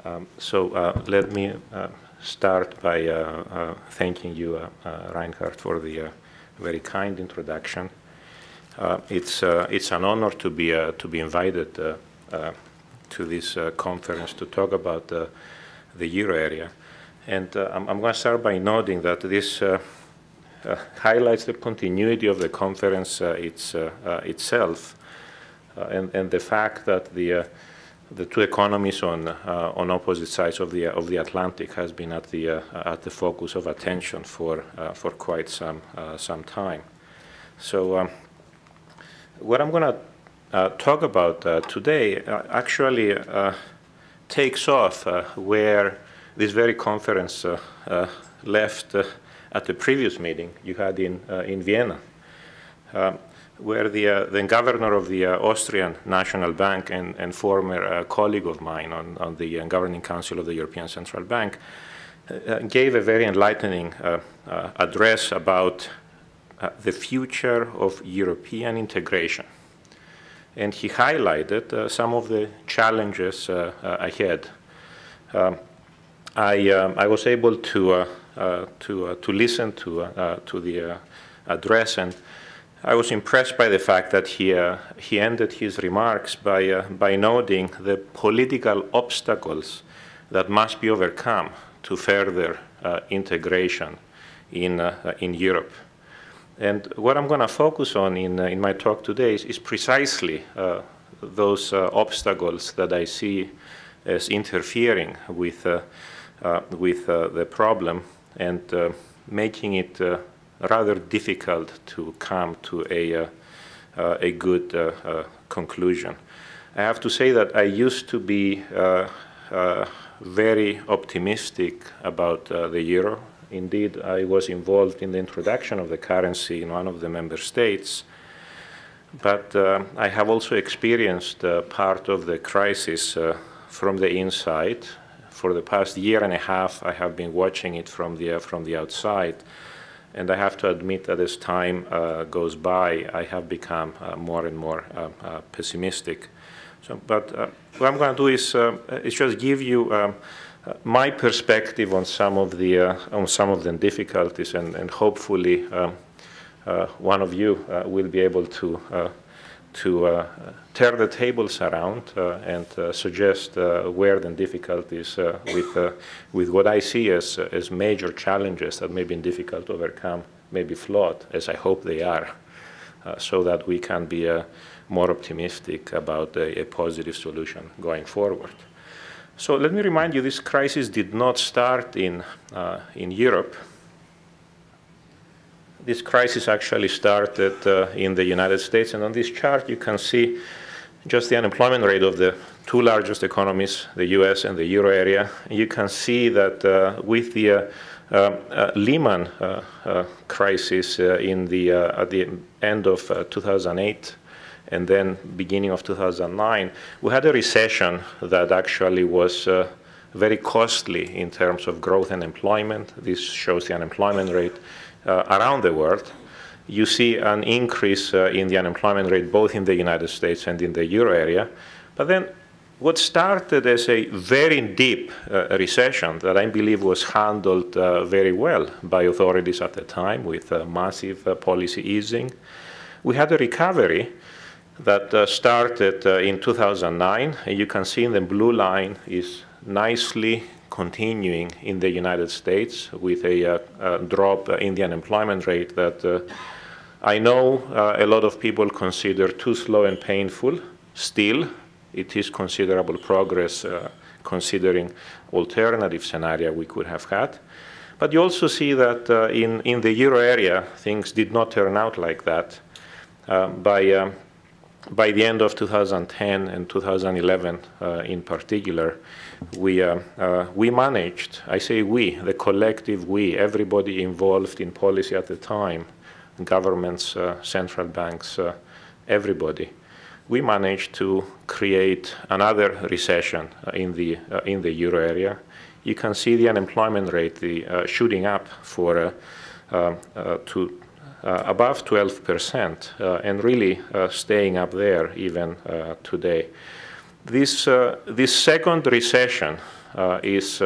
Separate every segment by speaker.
Speaker 1: Let me start by thanking you, Reinhard, for the very kind introduction. It's an honor to be invited to this conference to talk about the euro area, and I'm going to start by noting that this highlights the continuity of the conference itself, and the fact that the two economies on opposite sides of the Atlantic has been at the focus of attention for quite some time. So what I'm going to talk about today actually takes off where this very conference left at the previous meeting you had in Vienna, where the governor of the Austrian National Bank and former colleague of mine on the Governing Council of the European Central Bank gave a very enlightening address about the future of European integration. And he highlighted some of the challenges ahead. I was able to listen to the address, and I was impressed by the fact that he ended his remarks by noting the political obstacles that must be overcome to further integration in Europe. And what I'm going to focus on in my talk today is precisely those obstacles that I see as interfering with the problem and making it rather difficult to come to a good conclusion. I have to say that I used to be very optimistic about the euro. Indeed, I was involved in the introduction of the currency in one of the member states. But I have also experienced part of the crisis from the inside. For the past year and a half, I have been watching it from the outside. And I have to admit that as time goes by, I have become more and more pessimistic. But what I'm going to do is just give you my perspective on some of the difficulties, and hopefully one of you will be able to turn the tables around and suggest where the difficulties with what I see as major challenges that may be difficult to overcome, may be flawed, as I hope they are, so that we can be more optimistic about a positive solution going forward. So let me remind you, this crisis did not start in Europe. This crisis actually started in the United States, and on this chart you can see just the unemployment rate of the two largest economies, the US and the euro area. You can see that with the Lehman crisis at the end of 2008 and then beginning of 2009, we had a recession that actually was very costly in terms of growth and employment. This shows the unemployment rate around the world. You see an increase in the unemployment rate both in the United States and in the euro area. But then what started as a very deep recession that I believe was handled very well by authorities at the time with massive policy easing, we had a recovery that started in 2009. And you can see in the blue line is nicely continuing in the United States with a drop in the unemployment rate that I know a lot of people consider too slow and painful. Still, it is considerable progress considering alternative scenario we could have had. But you also see that in the euro area, things did not turn out like that. By the end of 2010 and 2011 in particular, we managed, I say we, the collective we, everybody involved in policy at the time, governments, central banks, everybody, we managed to create another recession in the euro area. You can see the unemployment rate shooting up to above 12%, and really staying up there even today. This second recession is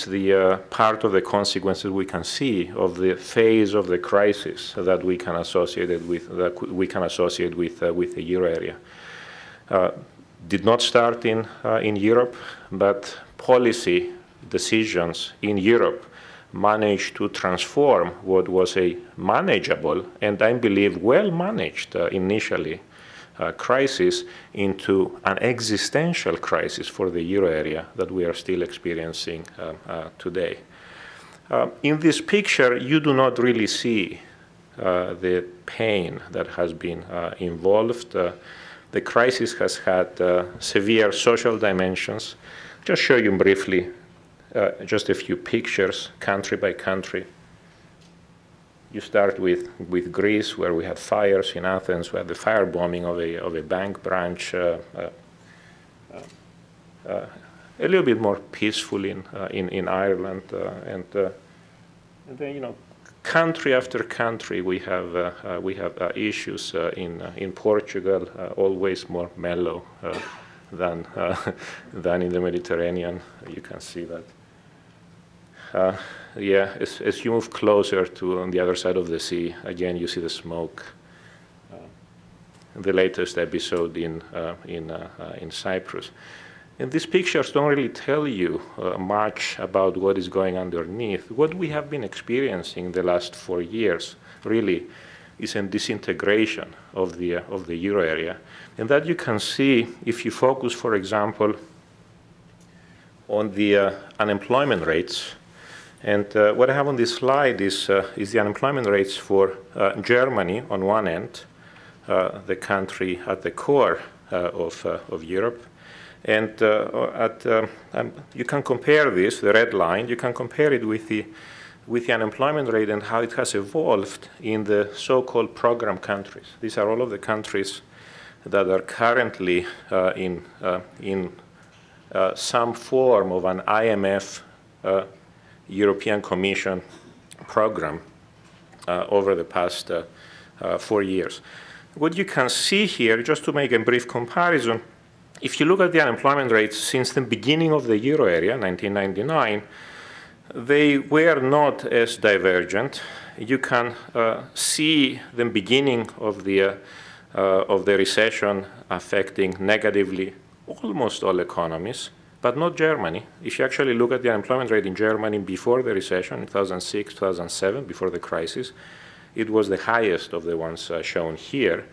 Speaker 1: the part of the consequences we can see of the phase of the crisis that we can associate with the euro area. Did not start in Europe, but policy decisions in Europe managed to transform what was a manageable and I believe well-managed initially crisis into an existential crisis for the euro area that we are still experiencing today. In this picture, you do not really see the pain that has been involved. The crisis has had severe social dimensions. Just show you briefly just a few pictures, country by country. You start with Greece, where we had fires in Athens. We had the firebombing of a bank branch. A little bit more peaceful in Ireland, and then country after country we have issues. In Portugal, always more mellow than in the Mediterranean. You can see that. Yeah, as you move closer to on the other side of the sea, again you see the smoke. The latest episode in Cyprus. And these pictures don't really tell you much about what is going underneath. What we have been experiencing the last 4 years really is a disintegration of the euro area, and that you can see if you focus, for example, on the unemployment rates. And what I have on this slide is the unemployment rates for Germany on one end, the country at the core of Europe. And you can compare this, the red line, you can compare it with the unemployment rate and how it has evolved in the so-called program countries. These are all of the countries that are currently in some form of an IMF European Commission program over the past 4 years. What you can see here, just to make a brief comparison, if you look at the unemployment rates since the beginning of the euro area, 1999, they were not as divergent. You can see the beginning of the recession affecting negatively almost all economies, but not Germany. If you actually look at the unemployment rate in Germany before the recession, in 2006, 2007, before the crisis, it was the highest of the ones shown here.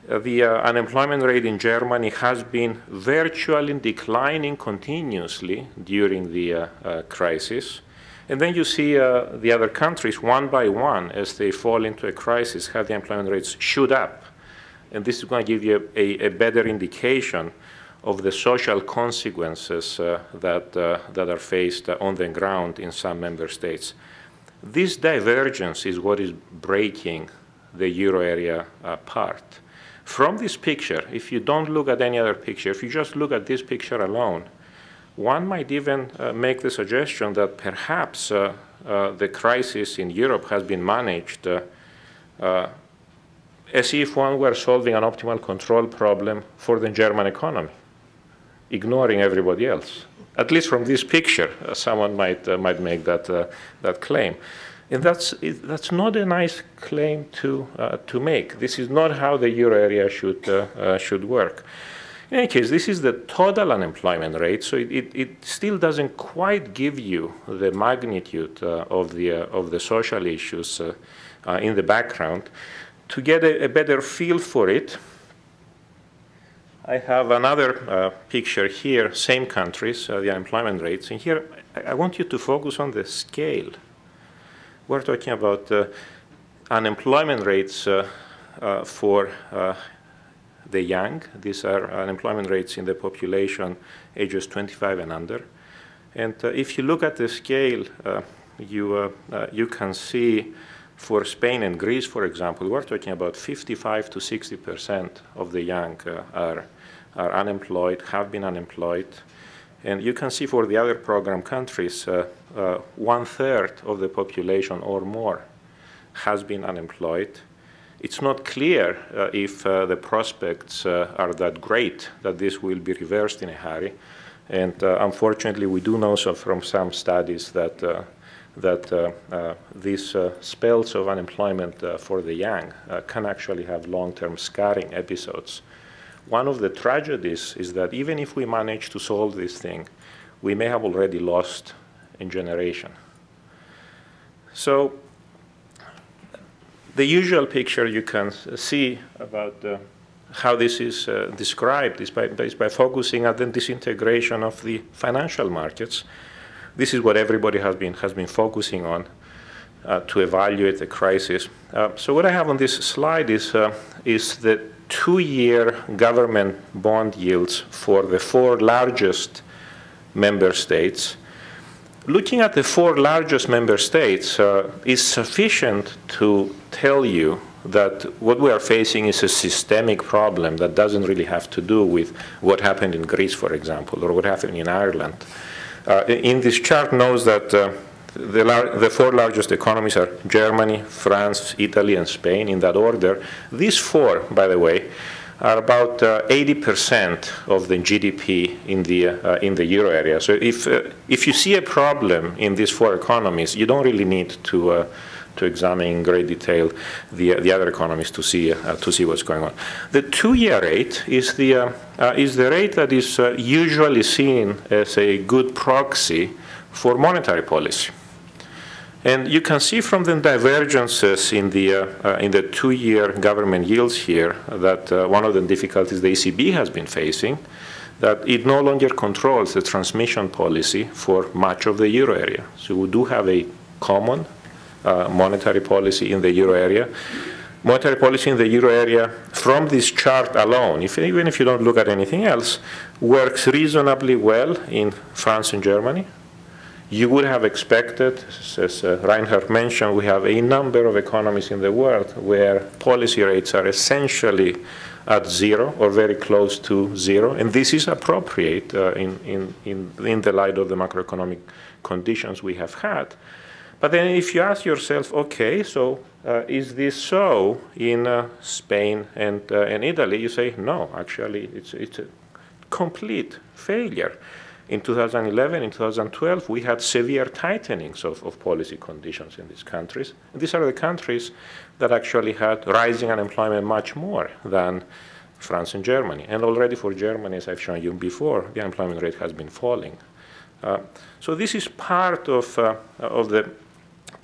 Speaker 1: The unemployment rate in Germany has been virtually declining continuously during the crisis. And then you see the other countries, one by one, as they fall into a crisis, have the employment rates shoot up. And this is going to give you a better indication of the social consequences that are faced on the ground in some member states. This divergence is what is breaking the euro area apart. From this picture, if you don't look at any other picture, if you just look at this picture alone, one might even make the suggestion that perhaps the crisis in Europe has been managed as if one were solving an optimal control problem for the German economy, ignoring everybody else. At least from this picture, someone might make that claim. And that's not a nice claim to make. This is not how the euro area should work. In any case, this is the total unemployment rate, so it still doesn't quite give you the magnitude of the social issues in the background. To get a better feel for it, I have another picture here, same countries, the unemployment rates. And here, I want you to focus on the scale. We're talking about unemployment rates for the young. These are unemployment rates in the population ages 25 and under. And if you look at the scale, you can see for Spain and Greece, for example, we're talking about 55 to 60% of the young are unemployed, have been unemployed. And you can see for the other program countries, 1/3 of the population or more has been unemployed. it's not clear if the prospects are that great that this will be reversed in a hurry. And unfortunately, we do know from some studies that these spells of unemployment for the young can actually have long-term scarring episodes. One of the tragedies is that even if we manage to solve this thing, we may have already lost a generation. So the usual picture you can see about how this is described is by focusing on the disintegration of the financial markets. This is what everybody has been focusing on to evaluate the crisis. So what I have on this slide is the 2-year government bond yields for the 4 largest member states. Looking at the 4 largest member states is sufficient to tell you that what we are facing is a systemic problem that doesn't really have to do with what happened in Greece, for example, or what happened in Ireland. In this chart knows that the 4 largest economies are Germany, France, Italy, and Spain, in that order. These 4, by the way, are about 80% of the GDP in the euro area. So if you see a problem in these 4 economies, you don't really need to examine in great detail the other economies to see what's going on. The 2-year rate is the rate that is usually seen as a good proxy for monetary policy. And you can see from the divergences in the 2-year government yields here that one of the difficulties the ECB has been facing, that it no longer controls the transmission policy for much of the euro area. So we do have a common monetary policy in the euro area. Monetary policy in the euro area, from this chart alone, even if you don't look at anything else, works reasonably well in France and Germany. You would have expected, as Reinhard mentioned, we have a number of economies in the world where policy rates are essentially at 0 or very close to 0, and this is appropriate in the light of the macroeconomic conditions we have had. But then if you ask yourself, okay, so is this so in Spain and Italy? You say, no, actually, it's a complete failure. In 2011, in 2012, we had severe tightenings of policy conditions in these countries. And these are the countries that actually had rising unemployment much more than France and Germany. And already for Germany, as I've shown you before, the unemployment rate has been falling. So this is part of the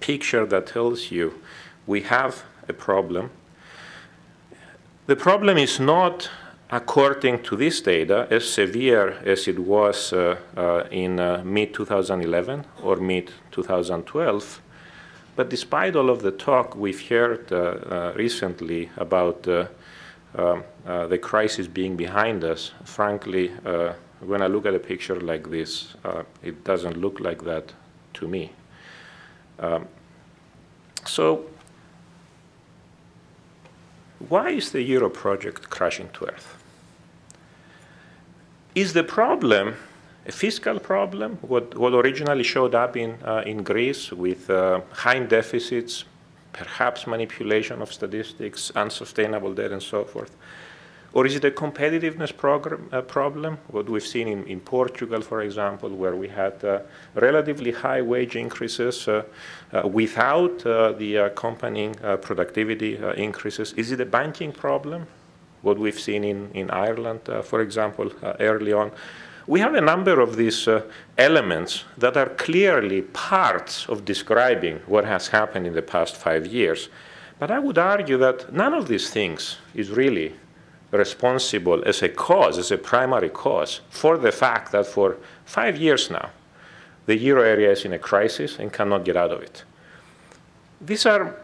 Speaker 1: picture that tells you we have a problem. The problem is not, according to this data, as severe as it was in mid-2011 or mid-2012. But despite all of the talk we've heard recently about the crisis being behind us, frankly, when I look at a picture like this, it doesn't look like that to me. So why is the Euro project crashing to earth? Is the problem a fiscal problem, what originally showed up in Greece with high deficits, perhaps manipulation of statistics, unsustainable debt, and so forth? Or is it a competitiveness problem, what we've seen in Portugal, for example, where we had relatively high wage increases without the accompanying productivity increases? Is it a banking problem, what we've seen in Ireland, for example, early on? We have a number of these elements that are clearly parts of describing what has happened in the past 5 years. But I would argue that none of these things is really responsible as a cause, as a primary cause, for the fact that for 5 years now, the euro area is in a crisis and cannot get out of it. These are,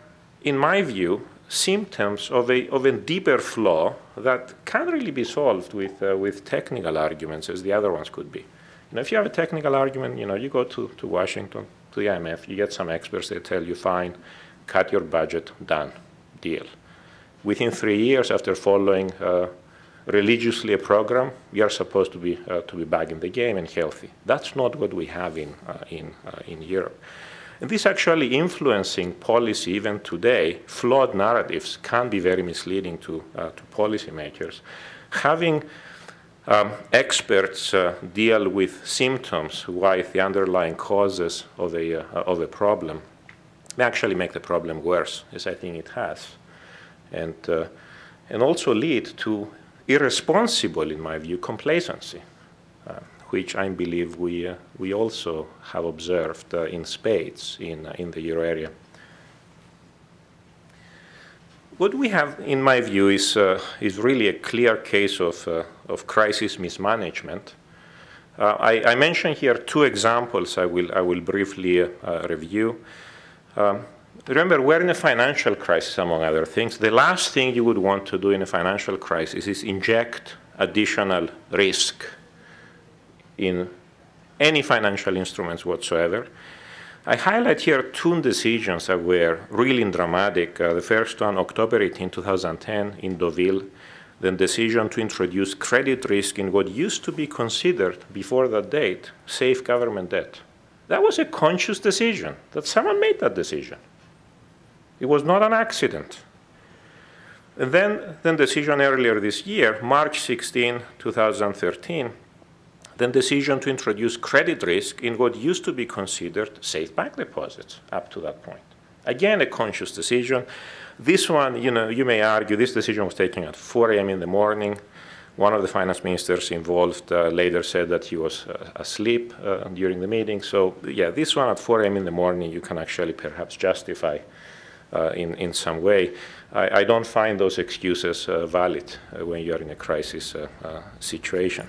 Speaker 1: in my view, symptoms of a deeper flaw that can't really be solved with technical arguments as the other ones could be. If you have a technical argument, you go to Washington, to the IMF, you get some experts, they tell you, fine, cut your budget, done, deal. Within 3 years, after following religiously a program, we are supposed to be back in the game and healthy. That's not what we have in Europe. And this actually influencing policy even today. Flawed narratives can be very misleading to policymakers. Having experts deal with symptoms, why the underlying causes of a problem, may actually make the problem worse, as I think it has, and also lead to irresponsible, in my view, complacency, which I believe we also have observed in spades in the euro area. What we have, in my view, is really a clear case of crisis mismanagement. I mention here two examples I will briefly review. Remember, we're in a financial crisis, among other things. The last thing you would want to do in a financial crisis is inject additional risk in any financial instruments whatsoever. I highlight here two decisions that were really dramatic. The first one, October 18, 2010, in Deauville, the decision to introduce credit risk in what used to be considered, before that date, safe government debt. That was a conscious decision, that someone made that decision. It was not an accident. And then the decision earlier this year, March 16, 2013, the decision to introduce credit risk in what used to be considered safe bank deposits up to that point. Again, a conscious decision. This one, you may argue this decision was taken at 4 a.m. in the morning. One of the finance ministers involved later said that he was asleep during the meeting. So yeah, this one at 4 a.m. in the morning, you can actually perhaps justify in some way. I don't find those excuses valid when you're in a crisis situation.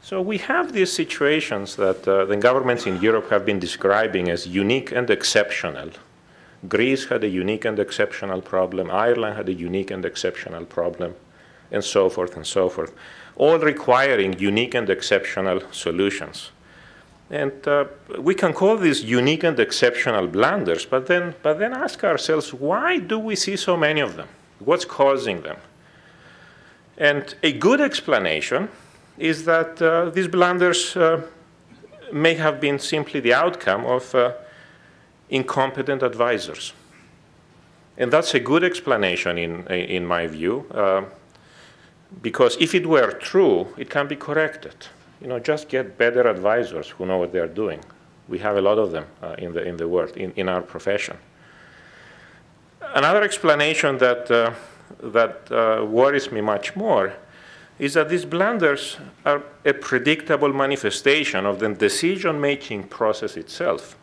Speaker 1: So we have these situations that the governments in Europe have been describing as unique and exceptional. Greece had a unique and exceptional problem. Ireland had a unique and exceptional problem, and so forth, all requiring unique and exceptional solutions. And we can call these unique and exceptional blunders, but then ask ourselves, why do we see so many of them? What's causing them? And a good explanation is that these blunders may have been simply the outcome of incompetent advisors. And that's a good explanation in my view, because if it were true, it can be corrected. Just get better advisors who know what they're doing. We have a lot of them in the world, in our profession. Another explanation that worries me much more is that these blunders are a predictable manifestation of the decision-making process itself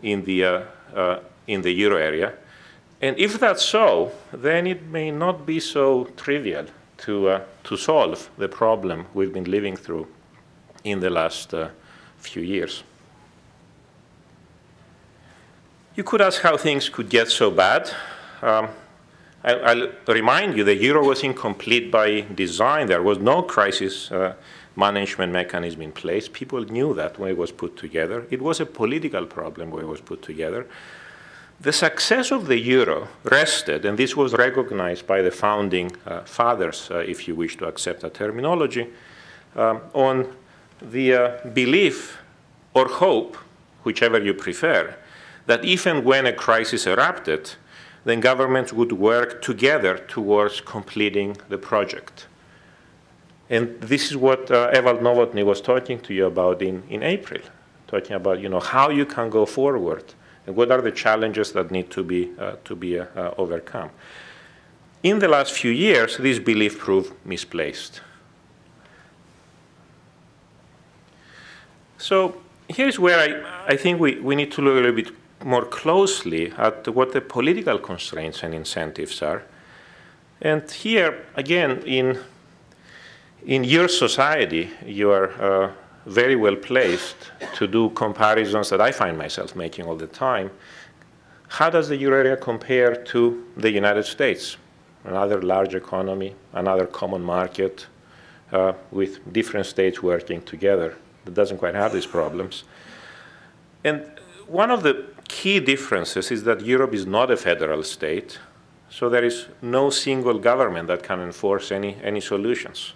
Speaker 1: in the euro area. And if that's so, then it may not be so trivial to solve the problem we've been living through in the last few years. You could ask how things could get so bad. I'll remind you the euro was incomplete by design. There was no crisis management mechanism in place. People knew that when it was put together. It was a political problem when it was put together. The success of the euro rested, and this was recognized by the founding fathers, if you wish to accept that terminology, on the belief or hope, whichever you prefer, that if and when a crisis erupted, then governments would work together towards completing the project. And this is what Evald Novotny was talking to you about in April, talking about how you can go forward and what are the challenges that need to be overcome. In the last few years, this belief proved misplaced. So here's where I think we need to look a little bit more closely at what the political constraints and incentives are. And here, again, in your society, you are very well placed to do comparisons that I find myself making all the time. How does the euro area compare to the United States? Another large economy, another common market with different states working together that doesn't quite have these problems. And one of the key differences is that Europe is not a federal state, so there is no single government that can enforce any solutions.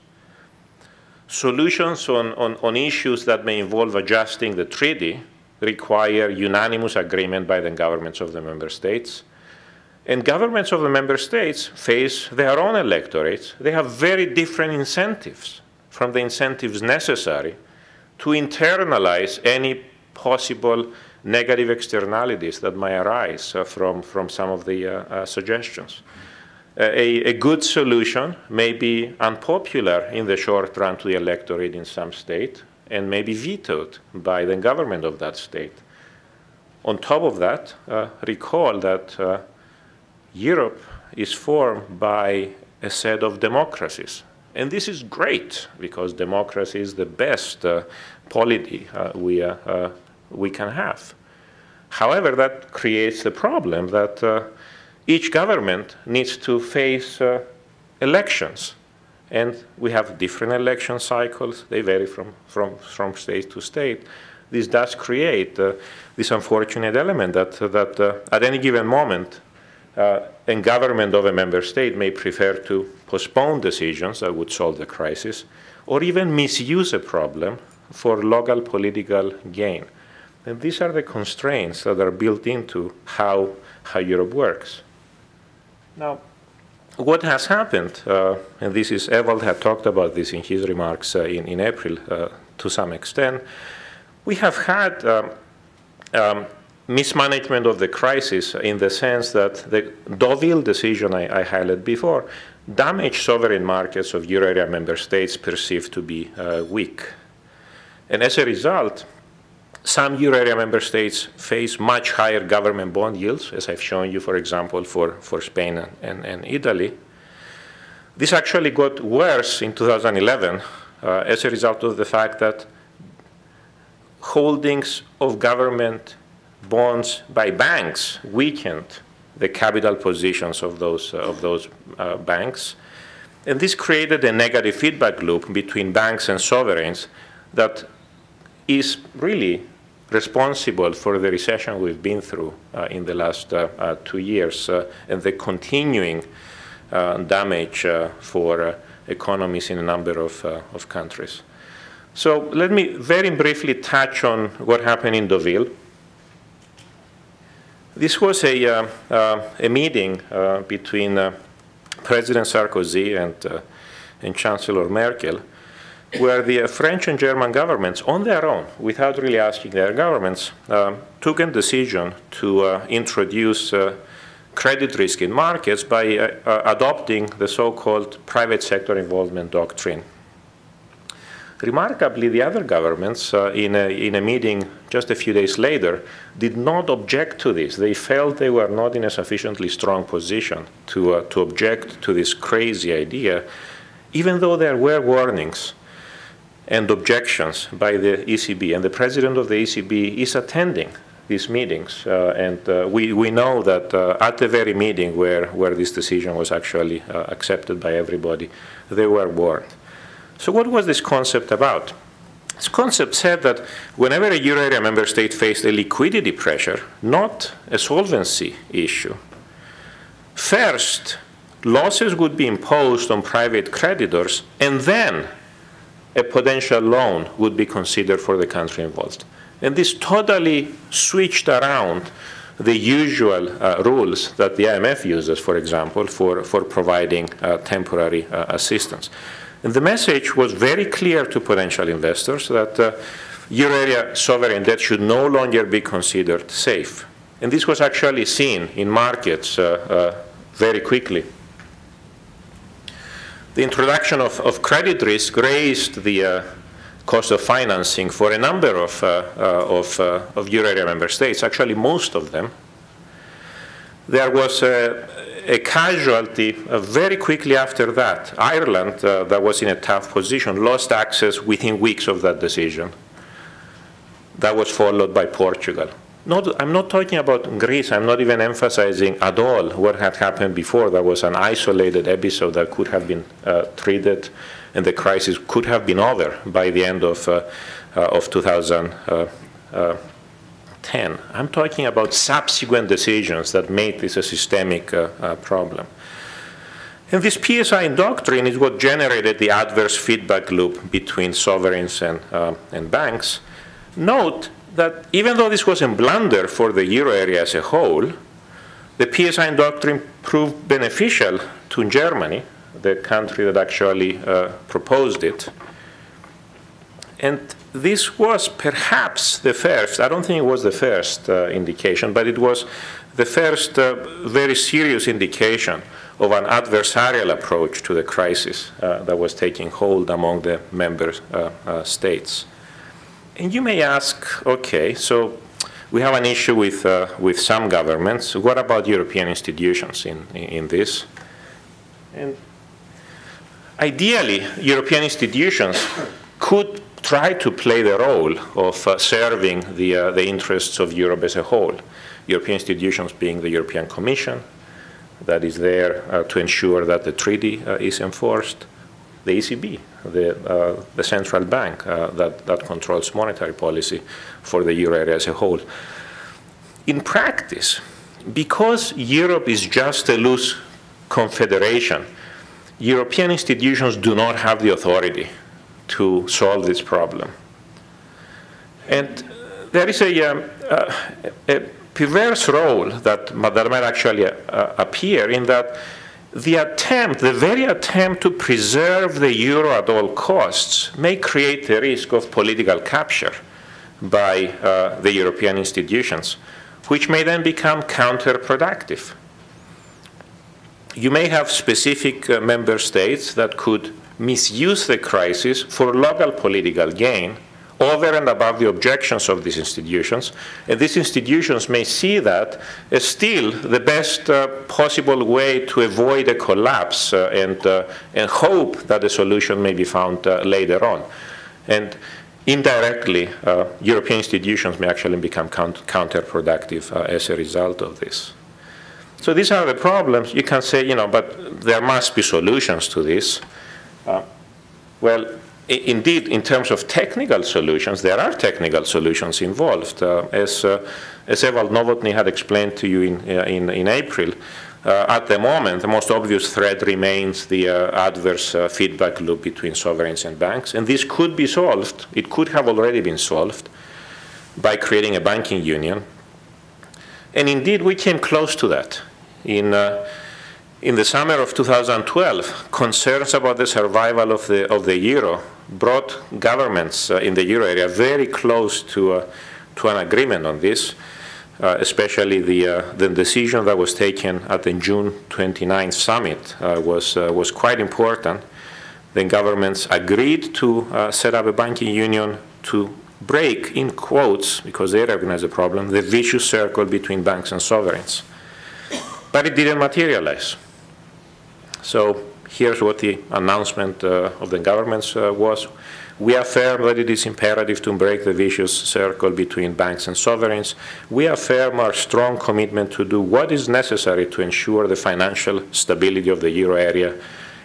Speaker 1: Solutions on issues that may involve adjusting the treaty require unanimous agreement by the governments of the member states. And governments of the member states face their own electorates. They have very different incentives from the incentives necessary to internalize any possible negative externalities that might arise from some of the suggestions. A good solution may be unpopular in the short run to the electorate in some state and may be vetoed by the government of that state. On top of that, recall that Europe is formed by a set of democracies. And this is great because democracy is the best polity we can have. However, that creates the problem that each government needs to face elections. And we have different election cycles. They vary from state to state. This does create this unfortunate element that at any given moment, a government of a member state may prefer to postpone decisions that would solve the crisis or even misuse a problem for local political gain. And these are the constraints that are built into how Europe works. Now, what has happened, and this is, Ewald had talked about this in his remarks in April to some extent, we have had mismanagement of the crisis in the sense that the Deauville decision I highlighted before damaged sovereign markets of euro area member states perceived to be weak. And as a result, some euro area member states face much higher government bond yields, as I've shown you, for example, for Spain and Italy. This actually got worse in 2011 as a result of the fact that holdings of government bonds by banks weakened the capital positions of those banks. And this created a negative feedback loop between banks and sovereigns that is really responsible for the recession we've been through in the last 2 years and the continuing damage for economies in a number of countries. So let me very briefly touch on what happened in Deauville. This was a meeting between President Sarkozy and Chancellor Merkel, where the French and German governments, on their own, without really asking their governments, took a decision to introduce credit risk in markets by adopting the so-called private sector involvement doctrine. Remarkably, the other governments, in a meeting just a few days later, did not object to this. They felt they were not in a sufficiently strong position to object to this crazy idea, even though there were warnings and objections by the ECB. And the president of the ECB is attending these meetings. We know that at the very meeting where this decision was actually accepted by everybody, they were warned. So what was this concept about? This concept said that whenever a euro area member state faced a liquidity pressure, not a solvency issue, first, losses would be imposed on private creditors, and then a potential loan would be considered for the country involved. And this totally switched around the usual rules that the IMF uses, for example, for providing temporary assistance. And the message was very clear to potential investors that euro area sovereign debt should no longer be considered safe. And this was actually seen in markets very quickly. The introduction of credit risk raised the cost of financing for a number of euro area member states, actually most of them. There was a casualty very quickly after that. Ireland, that was in a tough position, lost access within weeks of that decision. That was followed by Portugal. I'm not talking about Greece. I'm not even emphasizing at all what had happened before. That was an isolated episode that could have been treated, and the crisis could have been over by the end of 2010. I'm talking about subsequent decisions that made this a systemic problem. And this PSI doctrine is what generated the adverse feedback loop between sovereigns and banks. Note, that even though this was a blunder for the euro area as a whole, the PSI doctrine proved beneficial to Germany, the country that actually proposed it. And this was perhaps the first, I don't think it was the first indication, but it was the first very serious indication of an adversarial approach to the crisis that was taking hold among the member states. And you may ask, okay, so we have an issue with some governments. What about European institutions in this? And ideally, European institutions could try to play the role of serving the interests of Europe as a whole. European institutions being the European Commission, that is there to ensure that the treaty is enforced, the ECB, the central bank that controls monetary policy for the euro area as a whole. In practice, because Europe is just a loose confederation, European institutions do not have the authority to solve this problem. And there is a perverse role that might actually appear in that the very attempt to preserve the euro at all costs may create the risk of political capture by the European institutions, which may then become counterproductive. You may have specific member states that could misuse the crisis for local political gain over and above the objections of these institutions. And these institutions may see that as still the best possible way to avoid a collapse and hope that a solution may be found later on. And indirectly, European institutions may actually become counterproductive as a result of this. So these are the problems. You can say, but there must be solutions to this. Well, indeed, in terms of technical solutions, there are technical solutions involved. As Evald Novotny had explained to you in April, at the moment, the most obvious threat remains the adverse feedback loop between sovereigns and banks. And this could be solved. It could have already been solved by creating a banking union. And indeed, we came close to that. In the summer of 2012, concerns about the survival of the euro brought governments in the euro area very close to an agreement on this, especially the decision that was taken at the June 29th summit was quite important. Then governments agreed to set up a banking union to break, in quotes, because they recognize the problem, the vicious circle between banks and sovereigns. But it didn't materialize. So here's what the announcement of the governments was. We affirm that it is imperative to break the vicious circle between banks and sovereigns. We affirm our strong commitment to do what is necessary to ensure the financial stability of the euro area,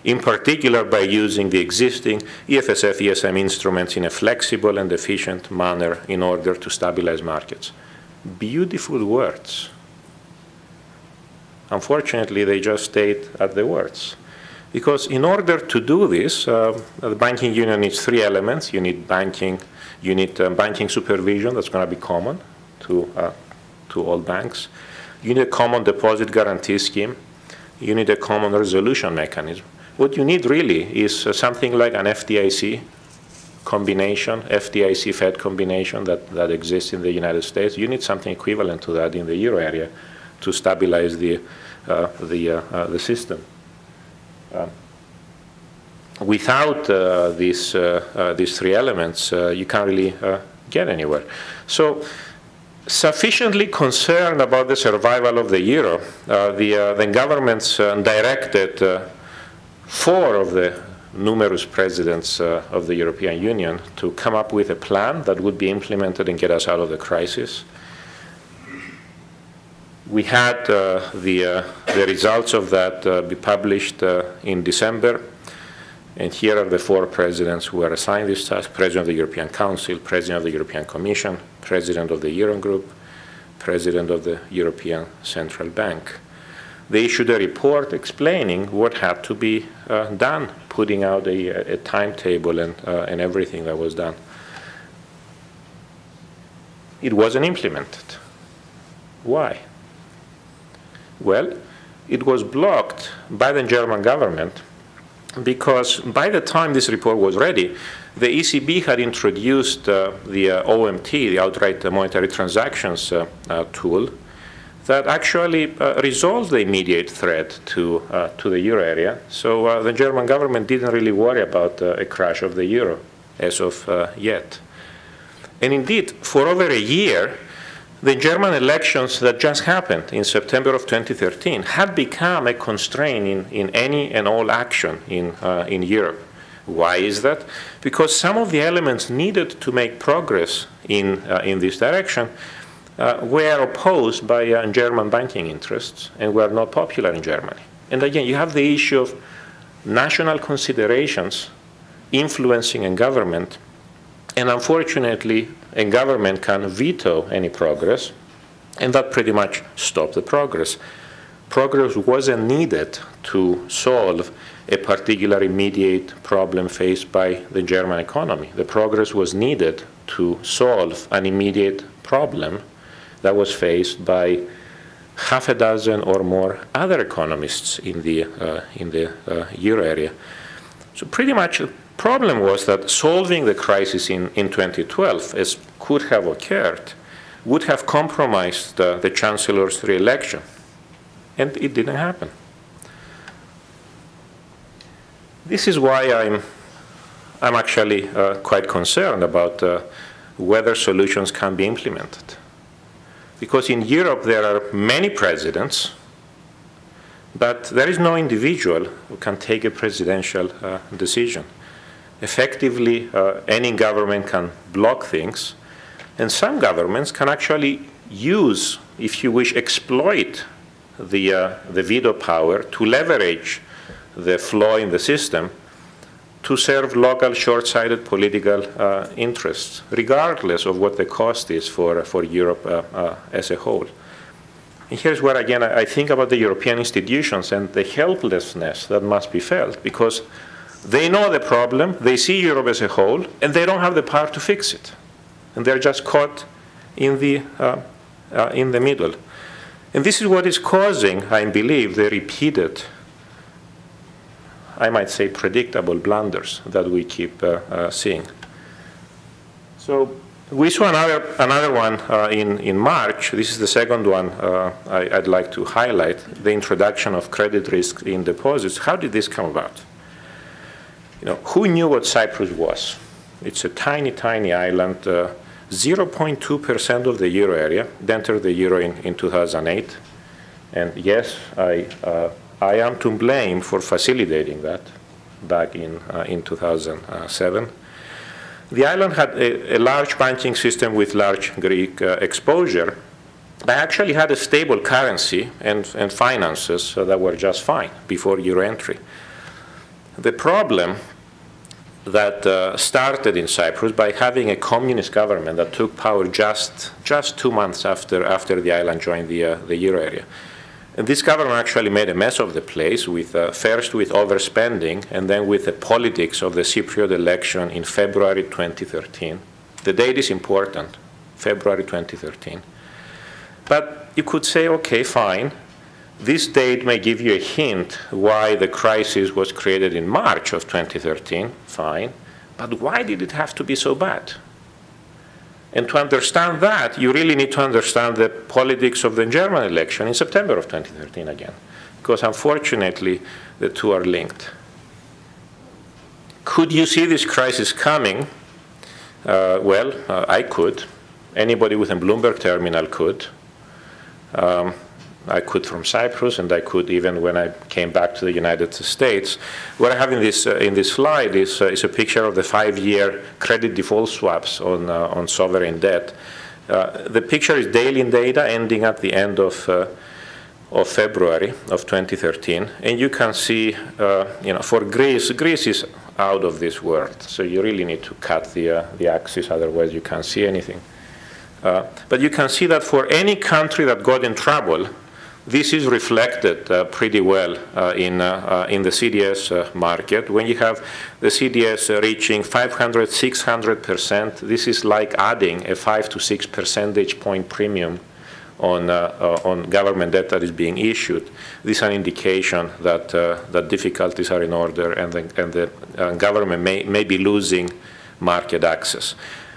Speaker 1: in particular by using the existing EFSF ESM instruments in a flexible and efficient manner in order to stabilize markets. Beautiful words. Unfortunately, they just stayed at the words. Because in order to do this, the banking union needs three elements. You need banking supervision that's going to be common to all banks. You need a common deposit guarantee scheme. You need a common resolution mechanism. What you need really is something like an FDIC combination, FDIC-Fed combination that exists in the United States. You need something equivalent to that in the euro area to stabilize the system. Without these three elements, you can't really get anywhere. So, sufficiently concerned about the survival of the euro, the governments directed 4 of the numerous presidents of the European Union to come up with a plan that would be implemented and get us out of the crisis. We had the results of that be published in December, and here are the 4 presidents who were assigned this task: President of the European Council, President of the European Commission, President of the Eurogroup, President of the European Central Bank. They issued a report explaining what had to be done, putting out a timetable and everything that was done. it wasn't implemented. Why? Well, it was blocked by the German government because by the time this report was ready, the ECB had introduced the OMT, the outright monetary transactions tool, that actually resolved the immediate threat to the euro area. So the German government didn't really worry about a crash of the euro as of yet. And indeed, for over a year, the German elections that just happened in September of 2013 had become a constraint in any and all action in Europe. Why is that? Because some of the elements needed to make progress in this direction were opposed by German banking interests and were not popular in Germany. And again, you have the issue of national considerations influencing a government, and unfortunately, a government can veto any progress, and that pretty much stopped the progress. Progress wasn't needed to solve a particular immediate problem faced by the German economy. The progress was needed to solve an immediate problem that was faced by half a dozen or more other economists in the euro area. So pretty much the problem was that solving the crisis in 2012, as could have occurred, would have compromised the Chancellor's re-election. And it didn't happen. This is why I'm actually quite concerned about whether solutions can be implemented. Because in Europe there are many presidents, but there is no individual who can take a presidential decision. Effectively, any government can block things, and some governments can actually use, if you wish, exploit the veto power to leverage the flaw in the system to serve local short-sighted political interests, regardless of what the cost is for Europe as a whole. And here's where, again, I think about the European institutions and the helplessness that must be felt, because they know the problem, they see Europe as a whole, and they don't have the power to fix it. And they're just caught in the middle. And this is what is causing, I believe, the repeated, I might say, predictable blunders that we keep seeing. So we saw another one in March. This is the second one I'd like to highlight, the introduction of credit risk in deposits. How did this come about? Who knew what Cyprus was? It's a tiny, tiny island, 0.2% of the euro area. They entered the euro in 2008. And yes, I am to blame for facilitating that back in 2007. The island had a large banking system with large Greek exposure, but actually had a stable currency and finances that were just fine before euro entry. The problem that started in Cyprus by having a communist government that took power just 2 months after the island joined the euro area. And this government actually made a mess of the place, first with overspending, and then with the politics of the Cypriot election in February 2013. The date is important, February 2013. But you could say, okay, fine. This date may give you a hint why the crisis was created in March of 2013, fine. But why did it have to be so bad? And to understand that, you really need to understand the politics of the German election in September of 2013 again, because unfortunately, the two are linked. Could you see this crisis coming? Well, I could. Anybody with a Bloomberg terminal could. I could from Cyprus, and I could even when I came back to the United States. What I have in this slide is a picture of the 5-year credit default swaps on sovereign debt. The picture is daily data ending at the end of February of 2013, and you can see, for Greece is out of this world, so you really need to cut the axis, otherwise you can't see anything. But you can see that for any country that got in trouble, This is reflected pretty well in the CDS market. When you have the CDS reaching 500, 600%, this is like adding a 5 to 6 percentage point premium on government debt that is being issued. This is an indication that that difficulties are in order, and the government may be losing market access.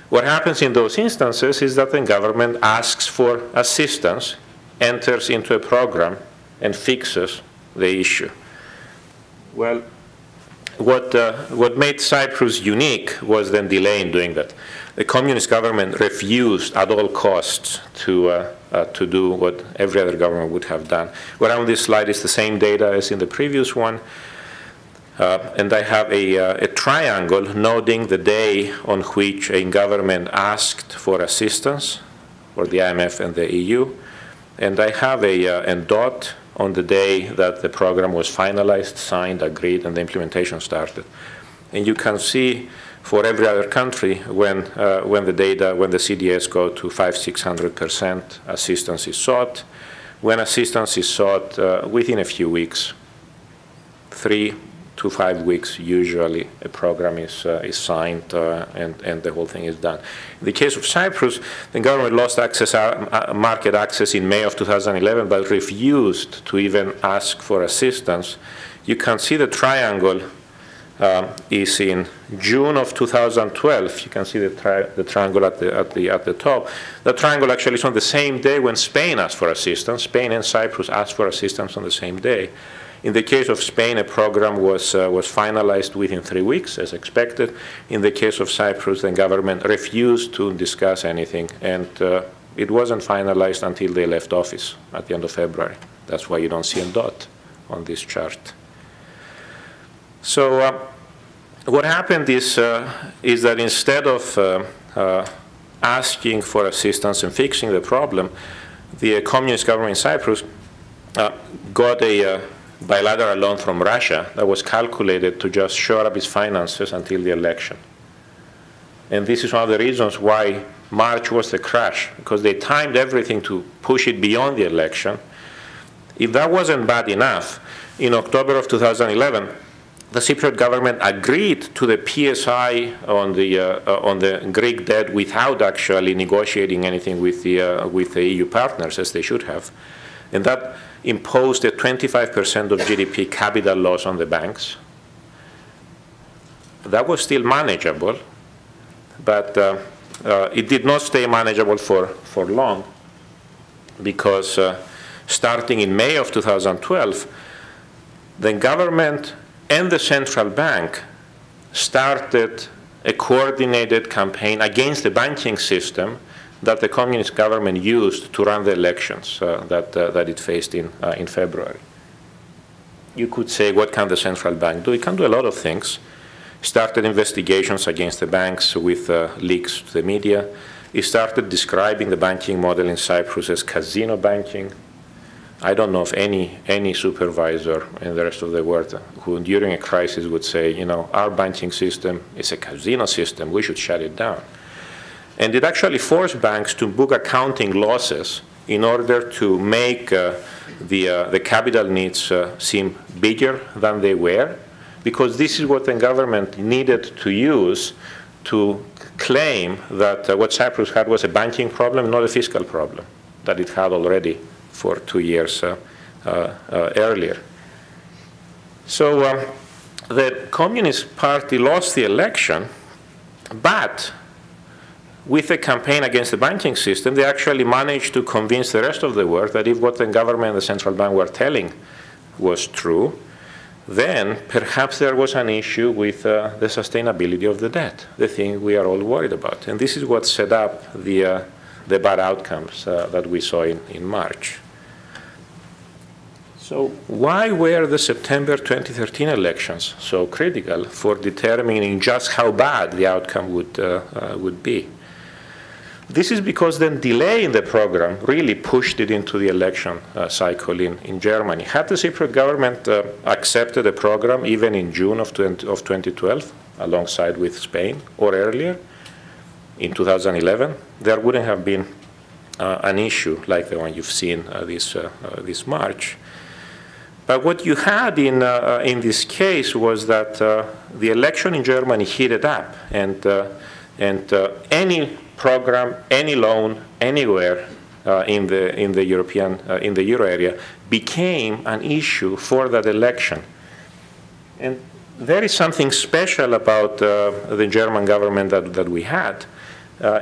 Speaker 1: What happens in those instances is that the government asks for assistance, enters into a program, and fixes the issue. Well, what made Cyprus unique was the delay in doing that. The communist government refused at all costs to do what every other government would have done. What on this slide is the same data as in the previous one. And I have a triangle noting the day on which a government asked for assistance, for the IMF and the EU. And I have a dot on the day that the program was finalized, signed, agreed, and the implementation started. And you can see for every other country when the CDS go to 500–600%, assistance is sought. When assistance is sought, within a few weeks, 3 to 5 weeks usually, a program is signed and the whole thing is done. In the case of Cyprus, the government lost market access in May of 2011, but refused to even ask for assistance. You can see the triangle is in June of 2012. You can see the triangle at the top. The triangle actually is on the same day when Spain asked for assistance. Spain and Cyprus asked for assistance on the same day. In the case of Spain, a program was finalized within 3 weeks, as expected. In the case of Cyprus, the government refused to discuss anything, and it wasn't finalized until they left office at the end of February. That's why you don't see a dot on this chart. So what happened is that instead of asking for assistance and fixing the problem, the communist government in Cyprus got a bilateral loan from Russia that was calculated to just shore up its finances until the election. And this is one of the reasons why March was the crash, because they timed everything to push it beyond the election. If that wasn't bad enough, in October of 2011, the Cypriot government agreed to the PSI on the Greek debt without actually negotiating anything with the EU partners, as they should have. And that imposed a 25% of GDP capital loss on the banks. That was still manageable, but it did not stay manageable for long, because starting in May of 2012, the government and the central bank started a coordinated campaign against the banking system that the communist government used to run the elections that it faced in February. You could say, what can the central bank do? It can do a lot of things. Started investigations against the banks with leaks to the media. It started describing the banking model in Cyprus as casino banking. I don't know of any supervisor in the rest of the world who during a crisis would say, you know, our banking system is a casino system, we should shut it down. And it actually forced banks to book accounting losses in order to make the capital needs seem bigger than they were, because this is what the government needed to use to claim that what Cyprus had was a banking problem, not a fiscal problem, that it had already for 2 years earlier. So the Communist Party lost the election, but with a campaign against the banking system, they actually managed to convince the rest of the world that if what the government and the central bank were telling was true, then perhaps there was an issue with the sustainability of the debt, the thing we are all worried about. And this is what set up the bad outcomes that we saw in March. So why were the September 2013 elections so critical for determining just how bad the outcome would be? This is because the delay in the program really pushed it into the election cycle in Germany. Had the Cypriot government accepted the program even in June of 2012, alongside with Spain, or earlier, in 2011, there wouldn't have been an issue like the one you've seen this March. But what you had in this case was that the election in Germany heated up, and any program, any loan, anywhere in the euro area became an issue for that election. And there is something special about the German government that we had,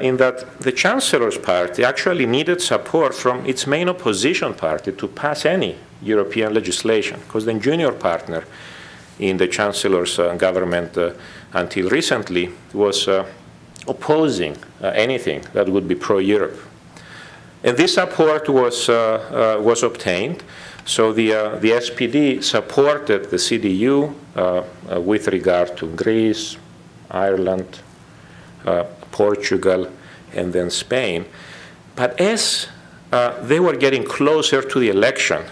Speaker 1: in that the Chancellor's party actually needed support from its main opposition party to pass any European legislation, because the junior partner in the Chancellor's government until recently was opposing anything that would be pro-Europe. And this support was obtained. So the SPD supported the CDU with regard to Greece, Ireland, Portugal, and then Spain. But as they were getting closer to the election,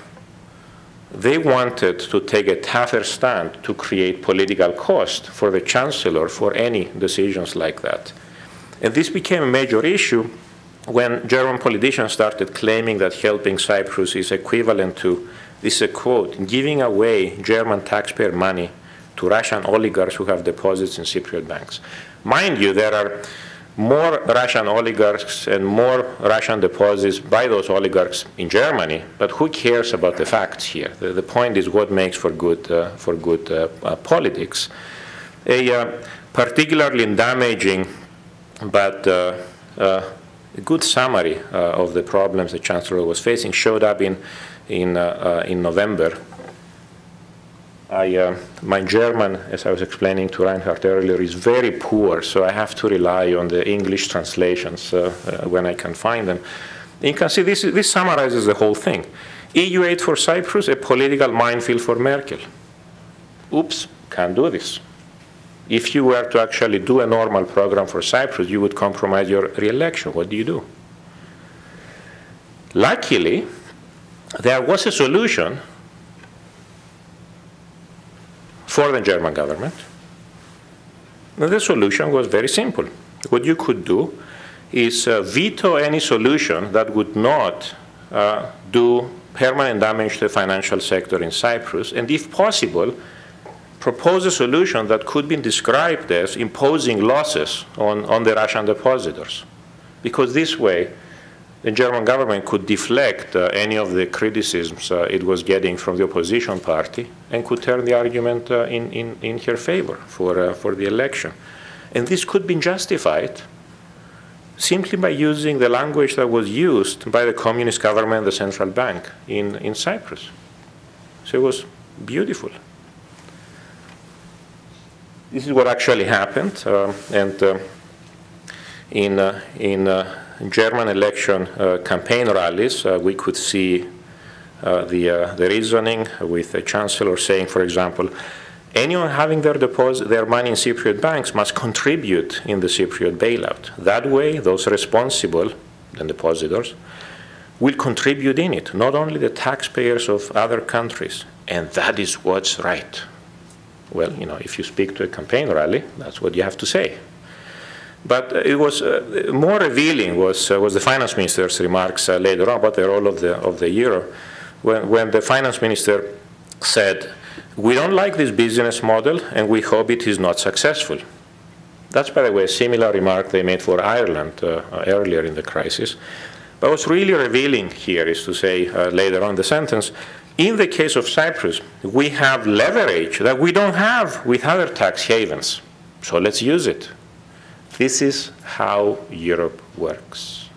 Speaker 1: they wanted to take a tougher stand to create political cost for the Chancellor for any decisions like that. And this became a major issue when German politicians started claiming that helping Cyprus is equivalent to, this is a quote, giving away German taxpayer money to Russian oligarchs who have deposits in Cypriot banks. Mind you, there are more Russian oligarchs and more Russian deposits by those oligarchs in Germany, but who cares about the facts here? The point is what makes for good politics. A particularly damaging but a good summary of the problems the Chancellor was facing showed up in November. My German, as I was explaining to Reinhard earlier, is very poor, so I have to rely on the English translations when I can find them. You can see this summarizes the whole thing. EU aid for Cyprus, a political minefield for Merkel. Oops, can't do this. If you were to actually do a normal program for Cyprus, you would compromise your re-election. What do? Luckily, there was a solution for the German government. And the solution was very simple. What you could do is veto any solution that would not do permanent damage to the financial sector in Cyprus, and if possible, propose a solution that could be described as imposing losses on the Russian depositors. Because this way, the German government could deflect any of the criticisms it was getting from the opposition party and could turn the argument in her favor for the election. And this could be justified simply by using the language that was used by the communist government, the central bank in Cyprus. So it was beautiful. This is what actually happened, and in German election campaign rallies, we could see the reasoning with the Chancellor saying, for example, anyone having their money in Cypriot banks must contribute in the Cypriot bailout. That way, those responsible, the depositors, will contribute in it, not only the taxpayers of other countries. And that is what's right. Well, you know, if you speak to a campaign rally, that's what you have to say. But it was more revealing was the finance minister's remarks later on about the role of the euro, when the finance minister said, "We don't like this business model, and we hope it is not successful." That's, by the way, a similar remark they made for Ireland earlier in the crisis. But what's really revealing here is to say later on the sentence, in the case of Cyprus, we have leverage that we don't have with other tax havens. So let's use it. This is how Europe works.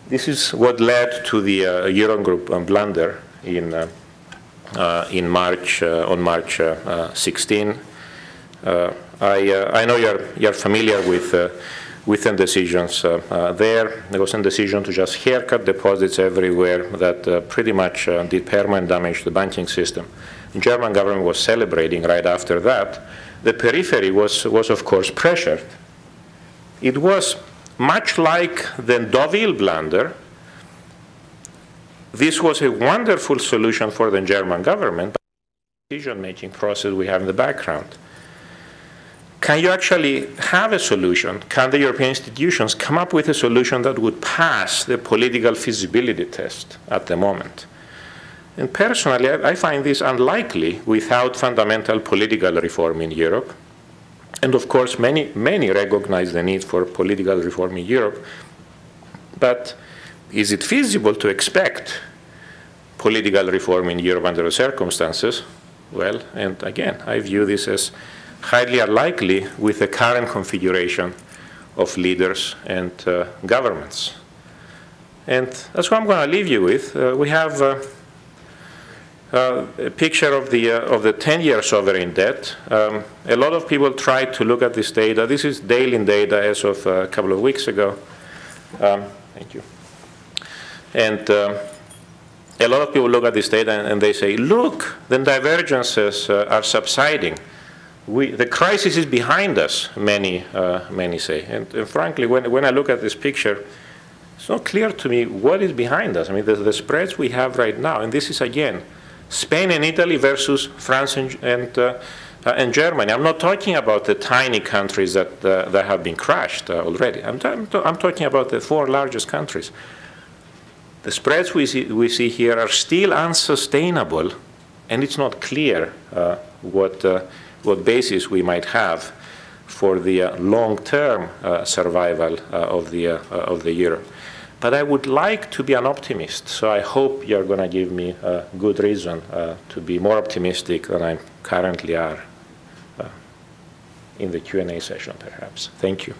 Speaker 1: This is what led to the Eurogroup blunder on March 16. I know you're familiar with the decisions there. There was a decision to just haircut deposits everywhere that pretty much did permanent damage to the banking system. The German government was celebrating right after that. The periphery was of course pressured. It was much like the Deauville blunder. This was a wonderful solution for the German government, but the decision-making process we have in the background. can you actually have a solution? Can the European institutions come up with a solution that would pass the political feasibility test at the moment? And personally, I find this unlikely without fundamental political reform in Europe. And of course, many recognize the need for political reform in Europe. But is it feasible to expect political reform in Europe under the circumstances? Well, and again, I view this as highly unlikely with the current configuration of leaders and governments. And that's what I'm going to leave you with. We have a picture of the 10-year sovereign debt. A lot of people try to look at this data. This is daily data as of a couple of weeks ago. Thank you. And a lot of people look at this data and they say, look, the divergences are subsiding. The crisis is behind us, many say. And frankly, when I look at this picture, it's not clear to me what is behind us. I mean, the spreads we have right now, and this is, again, Spain and Italy versus France and Germany. I'm not talking about the tiny countries that have been crushed already. I'm talking about the 4 largest countries. The spreads we see here are still unsustainable, and it's not clear what basis we might have for the long-term survival of the euro. But I would like to be an optimist, so I hope you're going to give me a good reason to be more optimistic than I currently are in the Q&A session, perhaps. Thank you.